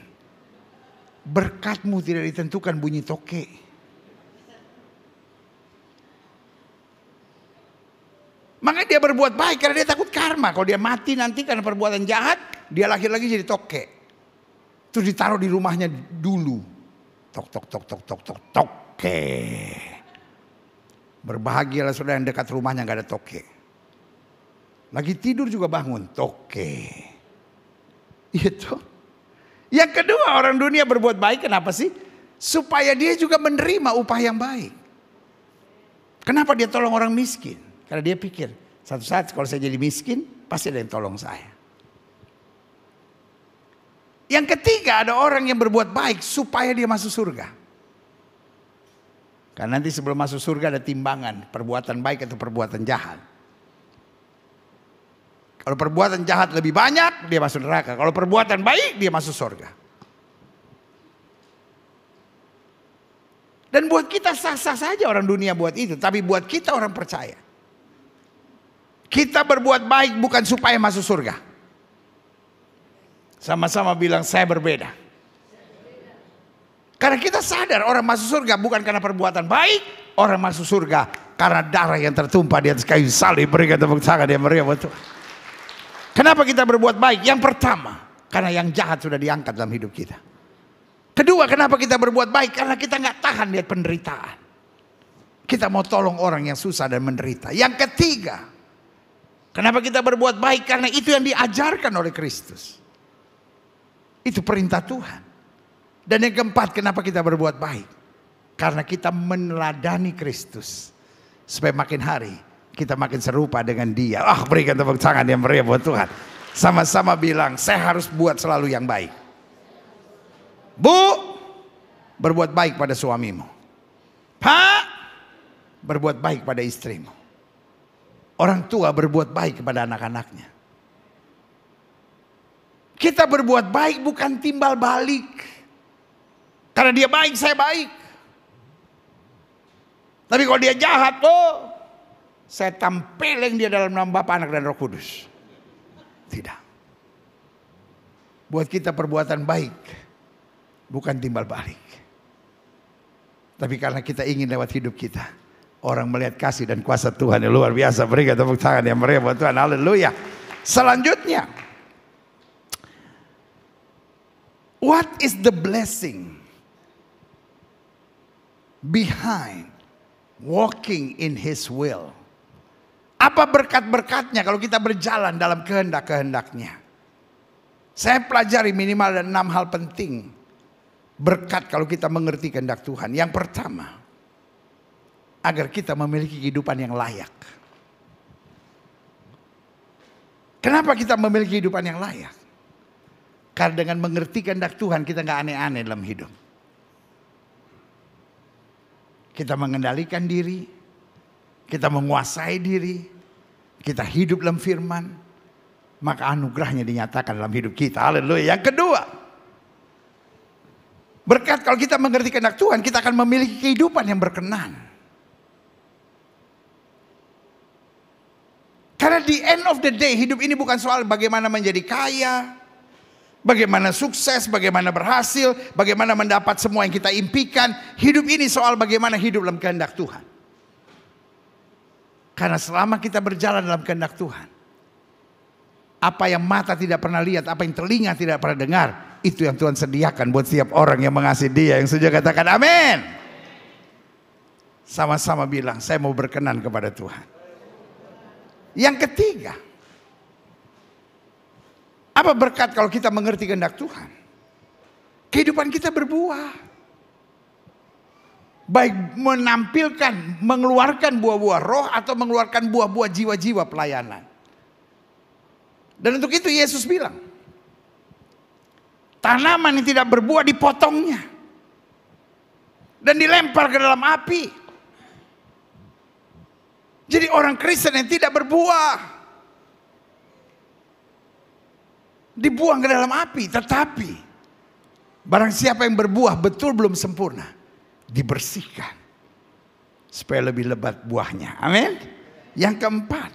Berkatmu tidak ditentukan bunyi toke. Makanya dia berbuat baik karena dia takut karma. Kalau dia mati nanti karena perbuatan jahat, dia lahir lagi jadi toke. Terus ditaruh di rumahnya dulu. Tok tok tok tok tok tok toke. Berbahagialah saudara yang dekat rumahnya nggak ada toke. Lagi tidur juga bangun, toke. Itu. Yang kedua, orang dunia berbuat baik kenapa sih? Supaya dia juga menerima upah yang baik. Kenapa dia tolong orang miskin? Karena dia pikir, satu saat kalau saya jadi miskin, pasti ada yang tolong saya. Yang ketiga, ada orang yang berbuat baik supaya dia masuk surga. Karena nanti sebelum masuk surga ada timbangan, perbuatan baik atau perbuatan jahat. Kalau perbuatan jahat lebih banyak, dia masuk neraka. Kalau perbuatan baik, dia masuk surga. Dan buat kita sah-sah saja orang dunia buat itu. Tapi buat kita orang percaya, kita berbuat baik bukan supaya masuk surga. Sama-sama bilang, saya berbeda. Karena kita sadar orang masuk surga bukan karena perbuatan baik. Orang masuk surga karena darah yang tertumpah di atas kayu salib. Berikan tepuk tangan yang meriah buat Tuhan. Kenapa kita berbuat baik? Yang pertama, karena yang jahat sudah diangkat dalam hidup kita. Kedua, kenapa kita berbuat baik? Karena kita nggak tahan lihat penderitaan. Kita mau tolong orang yang susah dan menderita. Yang ketiga, kenapa kita berbuat baik? Karena itu yang diajarkan oleh Kristus. Itu perintah Tuhan. Dan yang keempat, kenapa kita berbuat baik? Karena kita meneladani Kristus. Supaya makin hari kita makin serupa dengan dia. Berikan tepuk tangan yang meriah buat Tuhan. Sama-sama bilang, saya harus buat selalu yang baik. Bu, berbuat baik pada suamimu. Pak, berbuat baik pada istrimu. Orang tua berbuat baik kepada anak-anaknya. Kita berbuat baik bukan timbal balik. Karena dia baik, saya baik. Tapi kalau dia jahat, saya tampeleng dia dalam nama Bapa, Anak dan Roh Kudus. Tidak. Buat kita perbuatan baik bukan timbal balik. Tapi karena kita ingin lewat hidup kita, orang melihat kasih dan kuasa Tuhan yang luar biasa. Berikan tepuk tangan yang meriah buat Tuhan. Haleluya. Selanjutnya, what is the blessing behind walking in His will. Apa berkat-berkatnya kalau kita berjalan dalam kehendak-kehendaknya? Saya pelajari minimal ada 6 hal penting berkat kalau kita mengerti kehendak Tuhan. Yang pertama, agar kita memiliki kehidupan yang layak. Kenapa kita memiliki kehidupan yang layak? Karena dengan mengerti kehendak Tuhan kita gak aneh-aneh dalam hidup. Kita mengendalikan diri, kita menguasai diri, kita hidup dalam firman, maka anugerahnya dinyatakan dalam hidup kita. Haleluya. Yang kedua, berkat kalau kita mengerti kehendak Tuhan, kita akan memiliki kehidupan yang berkenan. Karena di end of the day, hidup ini bukan soal bagaimana menjadi kaya, bagaimana sukses, bagaimana berhasil, bagaimana mendapat semua yang kita impikan. Hidup ini soal bagaimana hidup dalam kehendak Tuhan. Karena selama kita berjalan dalam kehendak Tuhan, apa yang mata tidak pernah lihat, apa yang telinga tidak pernah dengar, itu yang Tuhan sediakan buat setiap orang yang mengasihi Dia. Yang setuju katakan amin. Sama-sama bilang, saya mau berkenan kepada Tuhan. Yang ketiga, apa berkat kalau kita mengerti kehendak Tuhan? Kehidupan kita berbuah. Baik menampilkan, mengeluarkan buah-buah roh atau mengeluarkan buah-buah jiwa-jiwa pelayanan. Dan untuk itu Yesus bilang, tanaman yang tidak berbuah dipotongnya dan dilempar ke dalam api. Jadi orang Kristen yang tidak berbuah dibuang ke dalam api. Tetapi barang siapa yang berbuah betul belum sempurna, dibersihkan supaya lebih lebat buahnya. Amin. Yang keempat,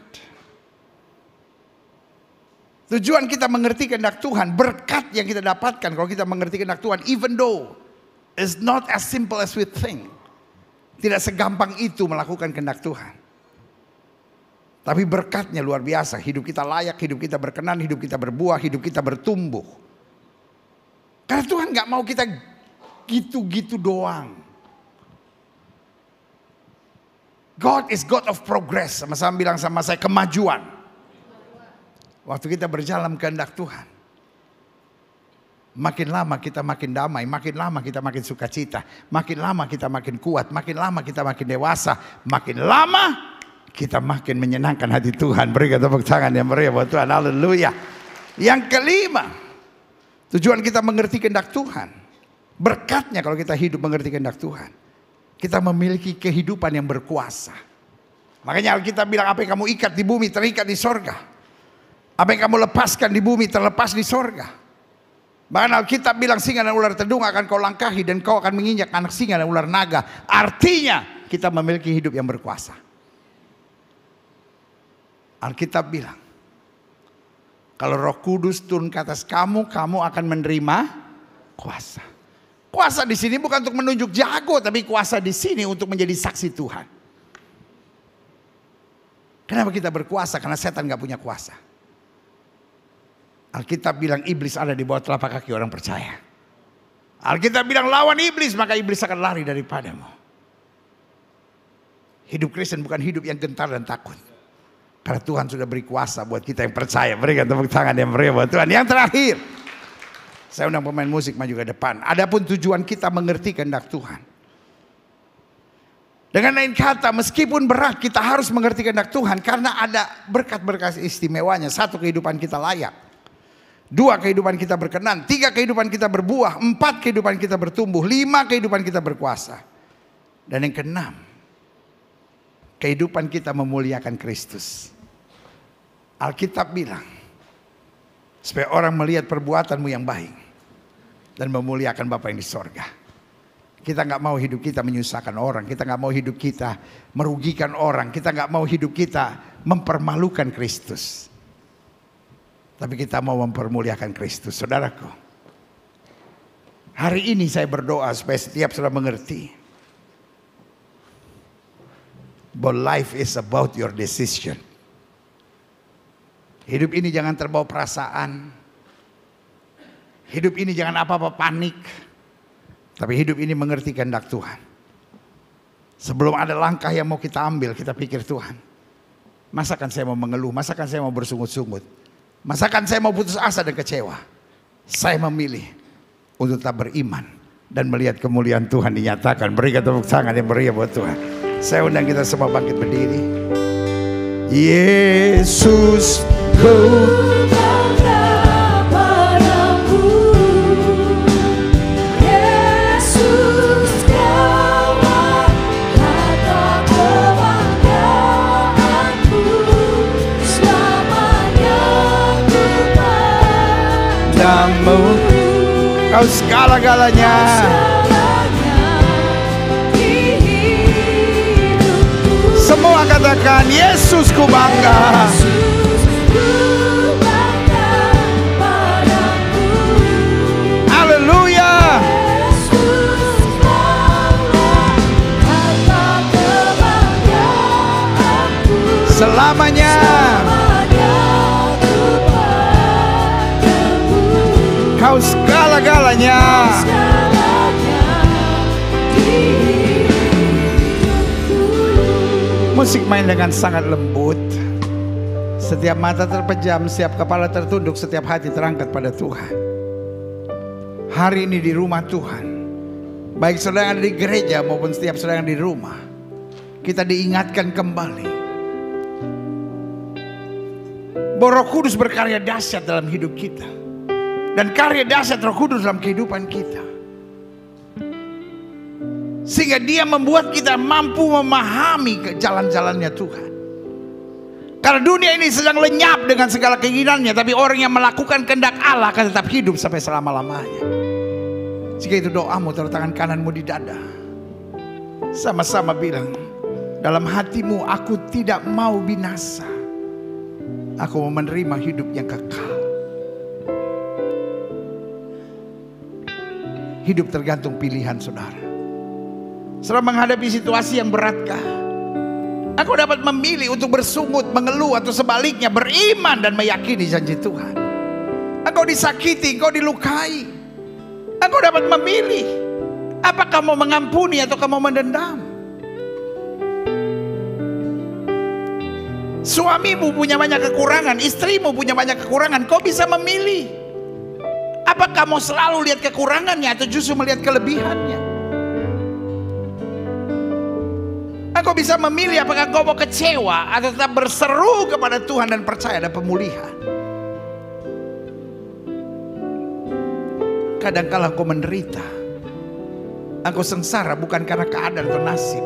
tujuan kita mengerti kehendak Tuhan, berkat yang kita dapatkan kalau kita mengerti kehendak Tuhan, even though it's not as simple as we think. Tidak segampang itu melakukan kehendak Tuhan. Tapi berkatnya luar biasa. Hidup kita layak, hidup kita berkenan, hidup kita berbuah, hidup kita bertumbuh. Karena Tuhan gak mau kita gitu-gitu doang. God is God of progress. Sama-sama bilang sama saya, kemajuan. Waktu kita berjalan kehendak Tuhan, makin lama kita makin damai, makin lama kita makin sukacita, makin lama kita makin kuat, makin lama kita makin dewasa, makin lama kita makin menyenangkan hati Tuhan. Berikan tepuk tangan yang meriah buat Tuhan. Haleluya. Yang kelima, tujuan kita mengerti kehendak Tuhan, berkatnya kalau kita hidup mengerti kehendak Tuhan, kita memiliki kehidupan yang berkuasa. Makanya Alkitab bilang, apa yang kamu ikat di bumi terikat di sorga, apa yang kamu lepaskan di bumi terlepas di sorga. Bahkan Alkitab bilang, singa dan ular tedung akan kau langkahi dan kau akan menginjak anak singa dan ular naga. Artinya kita memiliki hidup yang berkuasa. Alkitab bilang, kalau Roh Kudus turun ke atas kamu, kamu akan menerima kuasa. Kuasa di sini bukan untuk menunjuk jago, tapi kuasa di sini untuk menjadi saksi Tuhan. Kenapa kita berkuasa? Karena setan gak punya kuasa. Alkitab bilang iblis ada di bawah telapak kaki orang percaya. Alkitab bilang lawan iblis, maka iblis akan lari daripadamu. Hidup Kristen bukan hidup yang gentar dan takut. Karena Tuhan sudah beri kuasa buat kita yang percaya. Berikan tepuk tangan yang meriah buat Tuhan. Yang terakhir, saya undang pemain musik maju ke depan. Adapun tujuan kita mengerti kehendak Tuhan. Dengan lain kata, meskipun berat kita harus mengerti kehendak Tuhan. Karena ada berkat-berkat istimewanya. 1, kehidupan kita layak. 2, kehidupan kita berkenan. 3, kehidupan kita berbuah. 4, kehidupan kita bertumbuh. 5, kehidupan kita berkuasa. Dan yang ke-6, kehidupan kita memuliakan Kristus. Alkitab bilang, supaya orang melihat perbuatanmu yang baik dan memuliakan Bapa yang di sorga. Kita gak mau hidup kita menyusahkan orang. Kita gak mau hidup kita merugikan orang. Kita gak mau hidup kita mempermalukan Kristus. Tapi kita mau mempermuliakan Kristus. Saudaraku, hari ini saya berdoa supaya setiap saudara mengerti bahwa life is about your decision. Hidup ini jangan terbawa perasaan. Hidup ini jangan apa-apa panik. Tapi hidup ini mengerti kehendak Tuhan. Sebelum ada langkah yang mau kita ambil, kita pikir, Tuhan, masakan saya mau mengeluh, masakan saya mau bersungut-sungut, masakan saya mau putus asa dan kecewa. Saya memilih untuk tetap beriman dan melihat kemuliaan Tuhan dinyatakan. Berikan tepuk tangan yang meriah buat Tuhan. Saya undang kita semua bangkit berdiri. Yesus, ku bangga padamu. Yesus, kaulah harta kebanggaanku. Selamanya ku padamu. Kau segala-galanya. Semua katakan, Yesus ku bangga. Haleluya. Selamanya. Kau segala-galanya. Musik main dengan sangat lembut. Setiap mata terpejam, setiap kepala tertunduk, setiap hati terangkat pada Tuhan. Hari ini di rumah Tuhan, baik saudara yang ada di gereja maupun setiap saudara yang di rumah, kita diingatkan kembali bahwa Roh Kudus berkarya dahsyat dalam hidup kita. Dan karya dahsyat Roh Kudus dalam kehidupan kita, sehingga dia membuat kita mampu memahami ke jalan-jalannya Tuhan. Karena dunia ini sedang lenyap dengan segala keinginannya, tapi orang yang melakukan kehendak Allah akan tetap hidup sampai selama-lamanya. Jika itu doamu, taruh tangan kananmu di dada. Sama-sama bilang, dalam hatimu, aku tidak mau binasa. Aku mau menerima hidup yang kekal. Hidup tergantung pilihan saudara. Setelah menghadapi situasi yang beratkah, aku dapat memilih untuk bersungut, mengeluh, atau sebaliknya beriman dan meyakini janji Tuhan. Engkau disakiti, engkau dilukai, engkau dapat memilih apakah mau mengampuni atau kamu mendendam. Suamimu punya banyak kekurangan, istrimu punya banyak kekurangan, kau bisa memilih apakah mau selalu lihat kekurangannya atau justru melihat kelebihannya. Engkau bisa memilih apakah kau mau kecewa atau tetap berseru kepada Tuhan dan percaya ada pemulihan. Kadangkala engkau menderita, engkau sengsara bukan karena keadaan atau nasib,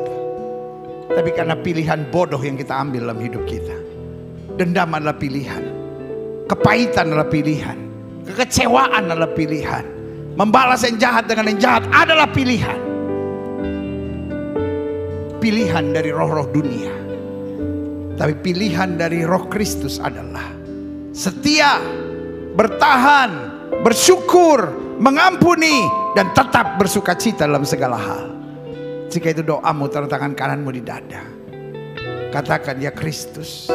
tapi karena pilihan bodoh yang kita ambil dalam hidup kita. Dendam adalah pilihan, kepahitan adalah pilihan, kekecewaan adalah pilihan, membalas yang jahat dengan yang jahat adalah pilihan. Pilihan dari roh-roh dunia. Tapi pilihan dari Roh Kristus adalah setia, bertahan, bersyukur, mengampuni, dan tetap bersukacita dalam segala hal. Jika itu doamu, taruh tangan kananmu di dada. Katakan, ya Kristus,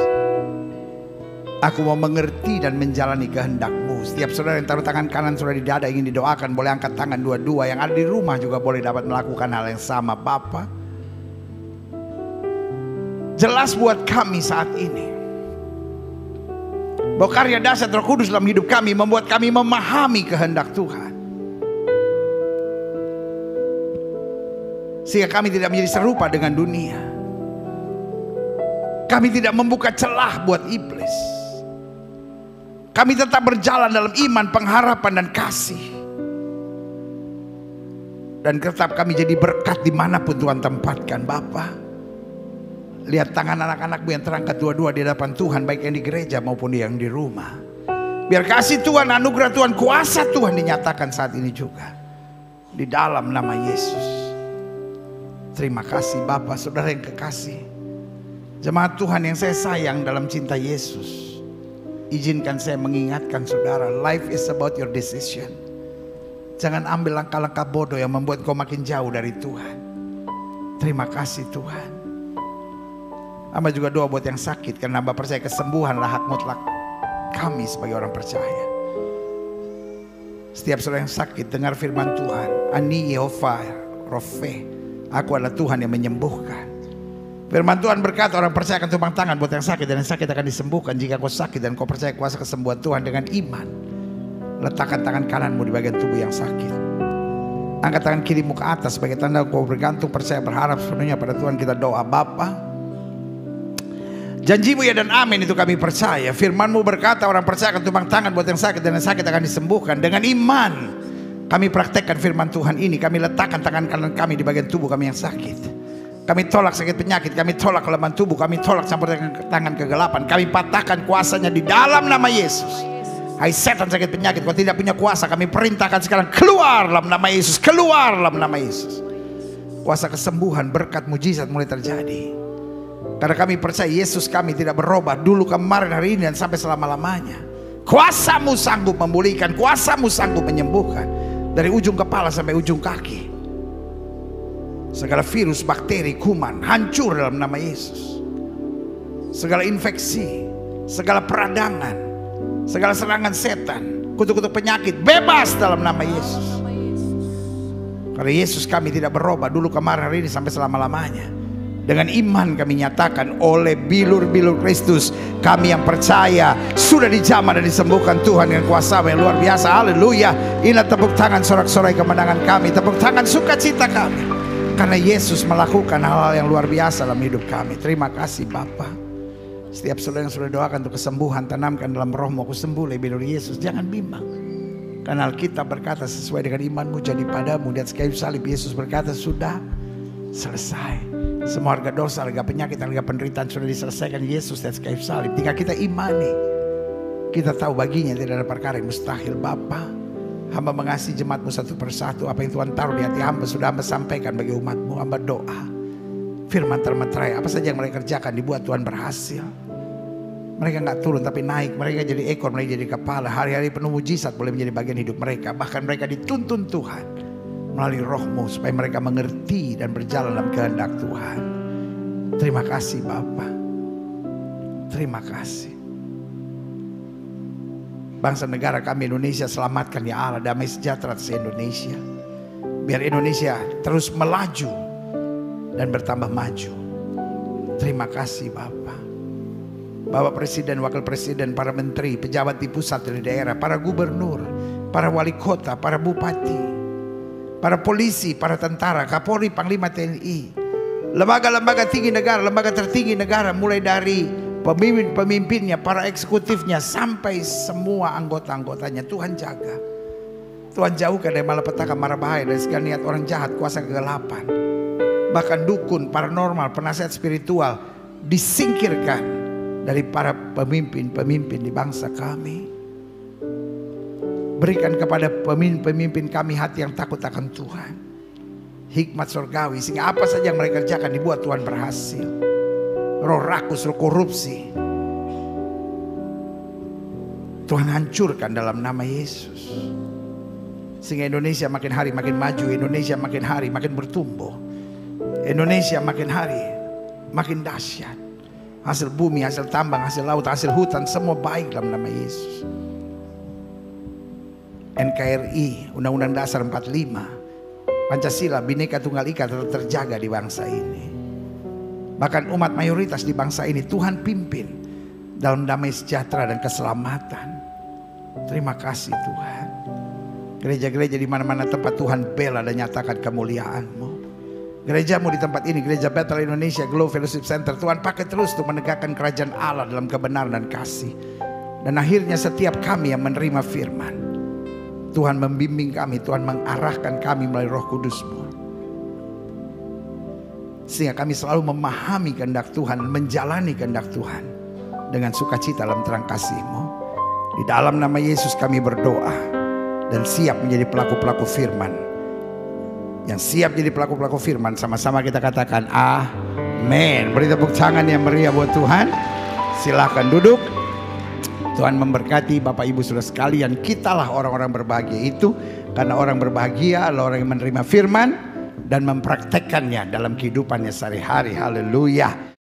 aku mau mengerti dan menjalani kehendak-Mu. Setiap saudara yang taruh tangan kanan saudara di dada ingin didoakan, boleh angkat tangan dua-dua. Yang ada di rumah juga boleh dapat melakukan hal yang sama. Bapa, jelas buat kami saat ini bahwa karya dahsyat Roh Kudus dalam hidup kami membuat kami memahami kehendak Tuhan, sehingga kami tidak menjadi serupa dengan dunia. Kami tidak membuka celah buat iblis. Kami tetap berjalan dalam iman, pengharapan, dan kasih. Dan tetap kami jadi berkat dimanapun Tuhan tempatkan. Bapa, lihat tangan anak-anakmu yang terangkat dua-dua di hadapan Tuhan, baik yang di gereja maupun yang di rumah. Biar kasih Tuhan, anugerah Tuhan, kuasa Tuhan dinyatakan saat ini juga. Di dalam nama Yesus. Terima kasih Bapa. Saudara yang kekasih, jemaat Tuhan yang saya sayang dalam cinta Yesus, izinkan saya mengingatkan saudara, life is about your decision. Jangan ambil langkah-langkah bodoh yang membuat kau makin jauh dari Tuhan. Terima kasih Tuhan. Hamba juga doa buat yang sakit, karena hamba percaya kesembuhanlah hak mutlak kami sebagai orang percaya. Setiap saudara yang sakit, dengar firman Tuhan. Ani Yehova Rofe, Aku adalah Tuhan yang menyembuhkan. Firman Tuhan berkata, orang percaya akan tumpang tangan buat yang sakit, dan yang sakit akan disembuhkan. Jika kau sakit dan kau percaya kuasa kesembuhan Tuhan dengan iman, letakkan tangan kananmu di bagian tubuh yang sakit. Angkat tangan kirimu ke atas sebagai tanda kau bergantung, percaya, berharap sepenuhnya pada Tuhan. Kita doa. Bapa, janjimu ya dan amin itu kami percaya. Firmanmu berkata, orang percaya akan tumpang tangan buat yang sakit, dan yang sakit akan disembuhkan. Dengan iman kami praktekkan firman Tuhan ini. Kami letakkan tangan kanan kami di bagian tubuh kami yang sakit. Kami tolak sakit penyakit, kami tolak kelemahan tubuh, kami tolak campur tangan kegelapan. Kami patahkan kuasanya di dalam nama Yesus. Hai setan sakit penyakit, kau tidak punya kuasa. Kami perintahkan sekarang, keluar dalam nama Yesus, keluar dalam nama Yesus. Kuasa kesembuhan, berkat, mujizat mulai terjadi. Karena kami percaya Yesus kami tidak berubah, dulu, kemarin, hari ini, dan sampai selama-lamanya. Kuasamu sanggup memulihkan, kuasamu sanggup menyembuhkan. Dari ujung kepala sampai ujung kaki. Segala virus, bakteri, kuman hancur dalam nama Yesus. Segala infeksi, segala peradangan, segala serangan setan, kutuk-kutuk penyakit bebas dalam nama Yesus. Karena Yesus kami tidak berubah, dulu, kemarin, hari ini, sampai selama-lamanya. Dengan iman kami nyatakan, oleh bilur-bilur Kristus kami yang percaya sudah dijamah dan disembuhkan Tuhan dengan kuasa yang luar biasa. Haleluya. Inilah tepuk tangan sorak-sorai kemenangan kami, tepuk tangan sukacita kami. Karena Yesus melakukan hal-hal yang luar biasa dalam hidup kami. Terima kasih Bapa. Setiap saudara yang sudah doakan untuk kesembuhan, tanamkan dalam rohmu, aku sembuh oleh Yesus. Jangan bimbang. Karena Alkitab berkata, sesuai dengan imanmu jadi padamu. Di atas kayu salib Yesus berkata, sudah selesai. Semua harga dosa, harga penyakit, harga penderitaan sudah diselesaikan Yesus di atas kayu salib. Jika kita imani, kita tahu baginya tidak ada perkara yang mustahil. Bapa, hamba mengasihi jemaatmu satu persatu. Apa yang Tuhan taruh di hati hamba sudah hamba sampaikan bagi umatmu. Hamba doa, firman termeterai, apa saja yang mereka kerjakan dibuat Tuhan berhasil. Mereka nggak turun tapi naik. Mereka jadi ekor, mereka jadi kepala. Hari-hari penuh mujizat boleh menjadi bagian hidup mereka. Bahkan mereka dituntun Tuhan melalui rohmu, supaya mereka mengerti dan berjalan dalam kehendak Tuhan. Terima kasih Bapa. Terima kasih. Bangsa negara kami Indonesia selamatkan ya Allah, damai sejahtera atas Indonesia. Biar Indonesia terus melaju dan bertambah maju. Terima kasih Bapak. Bapak Presiden, Wakil Presiden, para menteri, pejabat di pusat dan di daerah, para gubernur, para wali kota, para bupati, para polisi, para tentara, Kapolri, Panglima TNI, lembaga-lembaga tinggi negara, lembaga tertinggi negara, mulai dari pemimpin-pemimpinnya, para eksekutifnya, sampai semua anggota-anggotanya. Tuhan jaga, Tuhan jauhkan dari malapetaka, mara bahaya, dari segala niat orang jahat, kuasa kegelapan. Bahkan dukun, paranormal, penasihat spiritual disingkirkan dari para pemimpin-pemimpin di bangsa kami. Berikan kepada pemimpin kami hati yang takut akan Tuhan, hikmat surgawi, sehingga apa saja yang mereka kerjakan dibuat Tuhan berhasil. Roh rakus, roh korupsi, Tuhan hancurkan dalam nama Yesus. Sehingga Indonesia makin hari makin maju, Indonesia makin hari makin bertumbuh, Indonesia makin hari makin dahsyat. Hasil bumi, hasil tambang, hasil laut, hasil hutan, semua baik dalam nama Yesus. NKRI, Undang-Undang Dasar 45, Pancasila, Bhinneka Tunggal Ika tetap terjaga di bangsa ini. Bahkan umat mayoritas di bangsa ini Tuhan pimpin dalam damai sejahtera dan keselamatan. Terima kasih Tuhan. Gereja-gereja di mana-mana tempat Tuhan bela dan nyatakan kemuliaan-Mu. Gerejamu di tempat ini, Gereja Bethel Indonesia Glow Fellowship Center, Tuhan pakai terus untuk menegakkan kerajaan Allah dalam kebenaran dan kasih. Dan akhirnya setiap kami yang menerima firman, Tuhan membimbing kami, Tuhan mengarahkan kami melalui Roh Kudus-Mu, sehingga kami selalu memahami kehendak Tuhan, menjalani kehendak Tuhan dengan sukacita dalam terang kasih-Mu. Di dalam nama Yesus kami berdoa dan siap menjadi pelaku-pelaku firman. Yang siap jadi pelaku-pelaku firman, sama-sama kita katakan amin. Beri tepuk tangan yang meriah buat Tuhan. Silahkan duduk. Tuhan memberkati Bapak Ibu Saudara sekalian. Kitalah orang-orang berbahagia itu, karena orang berbahagia adalah orang yang menerima firman dan mempraktekkannya dalam kehidupannya sehari-hari. Haleluya.